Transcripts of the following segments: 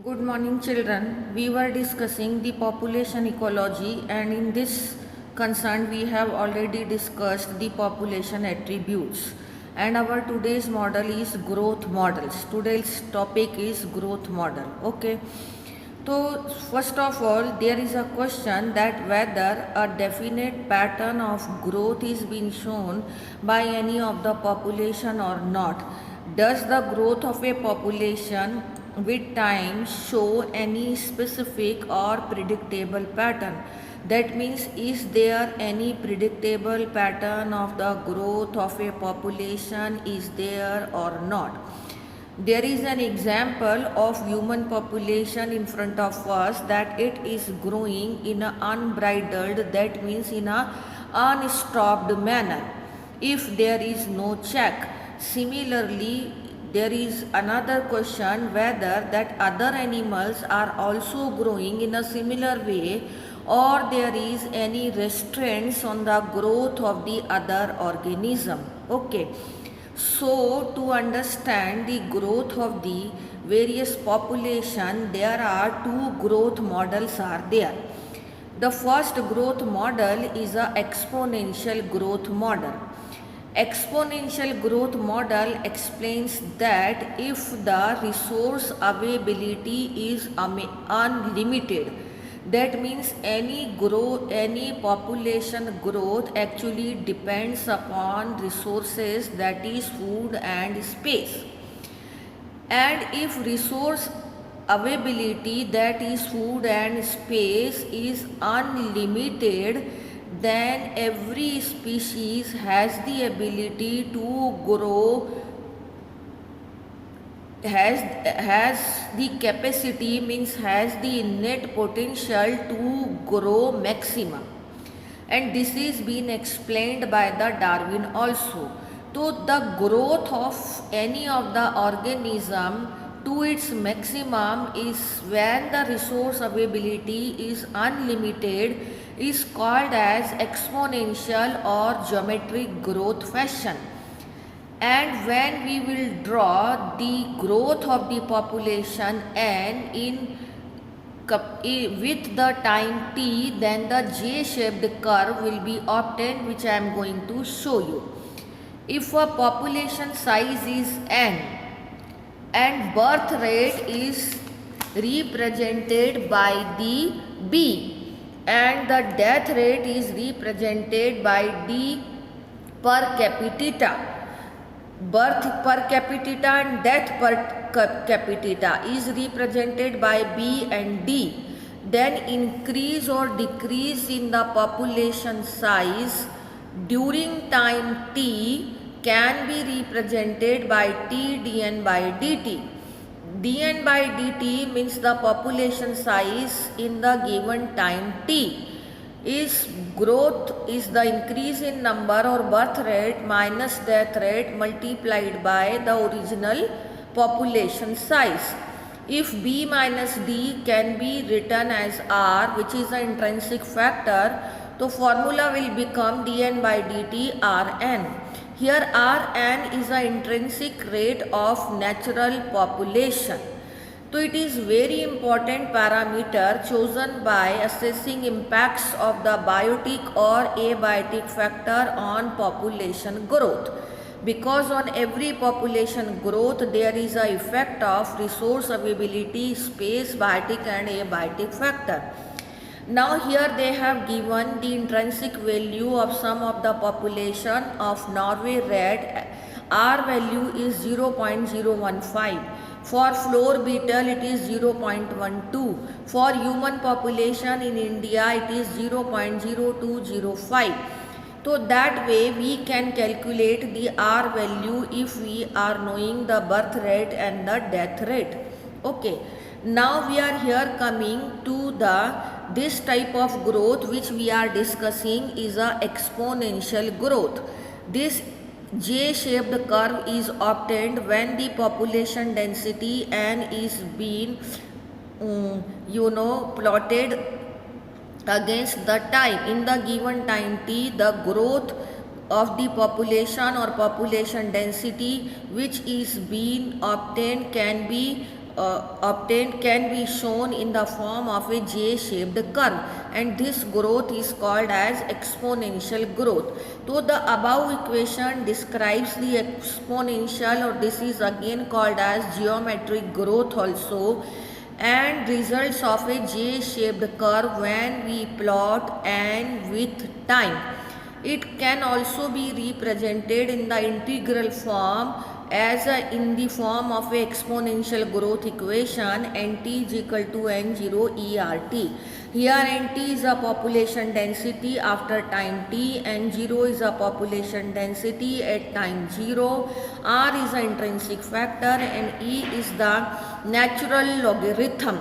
Good morning, children. We were discussing the population ecology, and in this concern, we have already discussed the population attributes. And our today's model is growth models. Today's topic is growth model. Okay. So, first of all, there is a question that whether a definite pattern of growth is being shown by any of the population or not. Does the growth of a population with time show any specific or predictable pattern? That means, is there any predictable pattern of the growth of a population is there or not? There is an example of human population in front of us that it is growing in an unbridled, that means in a unstopped manner if there is no check. Similarly, there is another question whether that other animals are also growing in a similar way or there is any restraints on the growth of the other organism. Okay. So, to understand the growth of the various population, there are two growth models are there. The first growth model is a exponential growth model. Exponential growth model explains that if the resource availability is unlimited, that means any population growth actually depends upon resources, that is food and space. And if resource availability, that is food and space, is unlimited, then every species has the ability to grow, has the capacity, means has the innate potential to grow maximum, and this is being explained by the Darwin also. So the growth of any of the organism to its maximum is when the resource availability is unlimited, is called as exponential or geometric growth fashion. And when we will draw the growth of the population n in with the time t, then the J-shaped curve will be obtained, which I am going to show you. If a population size is n and birth rate is represented by the b and the death rate is represented by d per capita, birth per capita and death per capita is represented by B and D, then increase or decrease in the population size during time t can be represented by T dn by dt. dn by dt means the population size in the given time t is growth is the increase in number or birth rate minus death rate multiplied by the original population size. If b minus d can be written as r, which is the intrinsic factor, the formula will become dn by dt Rn. Here Rn is the intrinsic rate of natural population. So it is very important parameter chosen by assessing impacts of the biotic or abiotic factor on population growth, because on every population growth there is a effect of resource availability, space, biotic and abiotic factor. Now here they have given the intrinsic value of some of the population of Norway red. R value is 0.015. For floor beetle it is 0.12. For human population in India it is 0.0205. So that way we can calculate the R value if we are knowing the birth rate and the death rate. Okay. Now we are here coming to this type of growth which we are discussing is a exponential growth. This J-shaped curve is obtained when the population density n is being plotted against the time. In the given time t, the growth of the population or population density which is being obtained can be obtained can be shown in the form of a J-shaped curve, and this growth is called as exponential growth. So the above equation describes the exponential, or this is again called as geometric growth also, and results of a J-shaped curve when we plot and with time. It can also be represented in the integral form as in the form of a exponential growth equation, nt is equal to n0 ERT. Here nt is a population density after time t, n0 is a population density at time 0, r is an intrinsic factor, and e is the natural logarithm.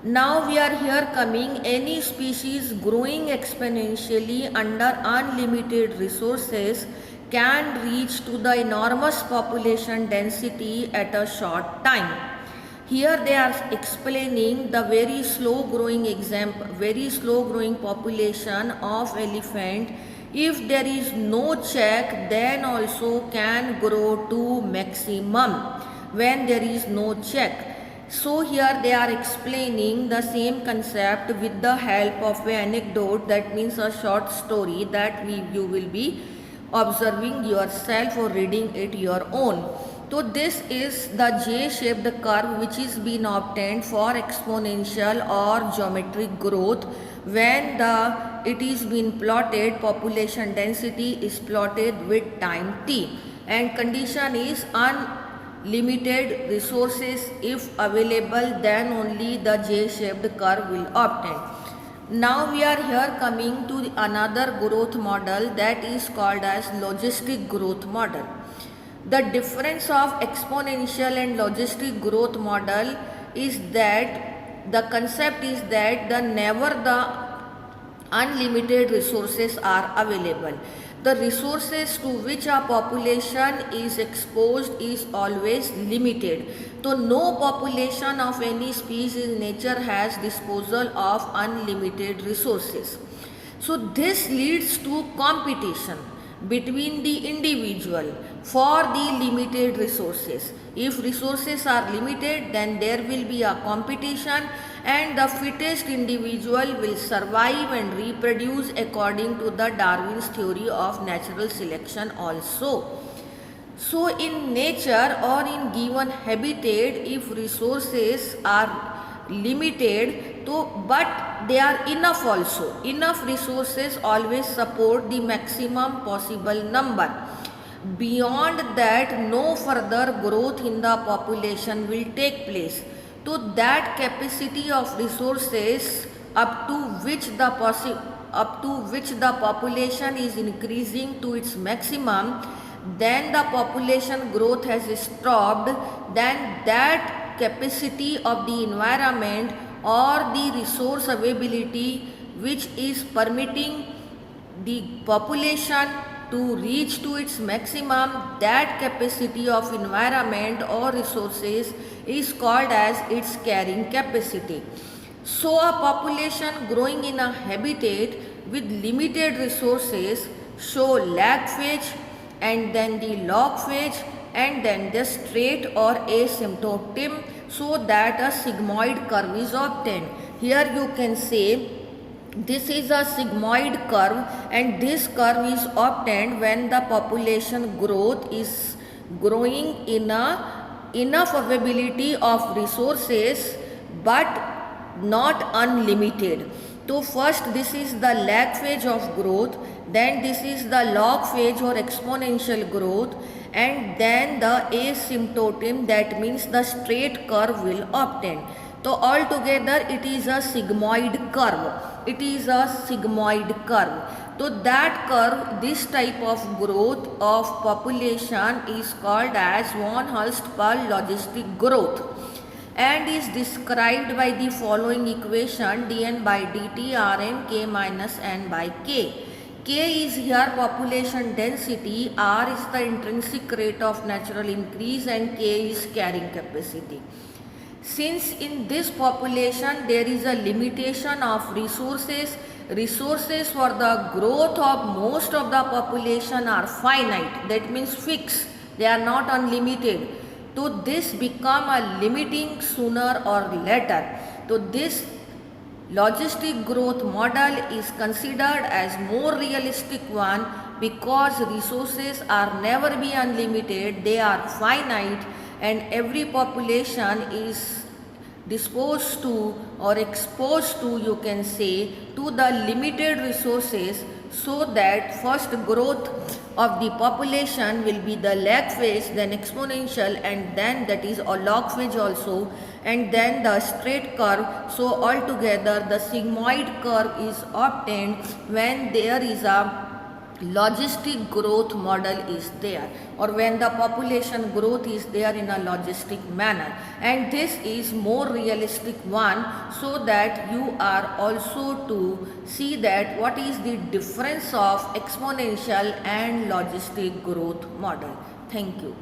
Now we are here coming, any species growing exponentially under unlimited resources can reach to the enormous population density at a short time. Here they are explaining the very slow growing population of elephant. If there is no check, then also can grow to maximum when there is no check. So here they are explaining the same concept with the help of an anecdote, that means a short story that you will be observing yourself or reading it your own. So this is the J-shaped curve which is being obtained for exponential or geometric growth when it is being plotted, population density is plotted with time t, and condition is unlimited resources if available, then only the J-shaped curve will obtain. Now we are here coming to another growth model that is called as logistic growth model. The difference of exponential and logistic growth model is that the concept is that never the unlimited resources are available. The resources to which a population is exposed is always limited. So no population of any species in nature has disposal of unlimited resources. So this leads to competition between the individual for the limited resources. If resources are limited, then there will be a competition, and the fittest individual will survive and reproduce according to the Darwin's theory of natural selection also. So in nature or in given habitat, if resources are limited, but they are enough also. Enough resources always support the maximum possible number. Beyond that, no further growth in the population will take place. So that capacity of resources up to which the population is increasing to its maximum, then the population growth has stopped, then that capacity of the environment or the resource availability which is permitting the population to reach to its maximum, that capacity of environment or resources is called as its carrying capacity. So a population growing in a habitat with limited resources show lag phase, and then the log phase, and then the straight or asymptotic, so that a sigmoid curve is obtained. Here you can say this is a sigmoid curve, and this curve is obtained when the population growth is growing in enough availability of resources but not unlimited. So first this is the lag phase of growth, then this is the log phase or exponential growth, and then the asymptotic, that means the straight curve will obtain. So altogether it is a sigmoid curve. It is a sigmoid curve. So that curve, this type of growth of population is called as von Hulst-Paul logistic growth, and is described by the following equation: dn by dt Rn k minus n by k. K is here population density, R is the intrinsic rate of natural increase, and K is carrying capacity. Since in this population there is a limitation of resources for the growth of most of the population are finite, that means fixed, they are not unlimited. तो this become a limiting sooner or later. So this logistic growth model is considered as more realistic one because resources are never be unlimited, they are finite, and every population is disposed to or exposed to, you can say, to the limited resources, so that first growth of the population will be the lag phase, then exponential, and then that is a log phase also, and then the straight curve. So altogether the sigmoid curve is obtained when there is a logistic growth model is there, or when the population growth is there in a logistic manner, and this is more realistic one, so that you are also to see that what is the difference of exponential and logistic growth model. Thank you.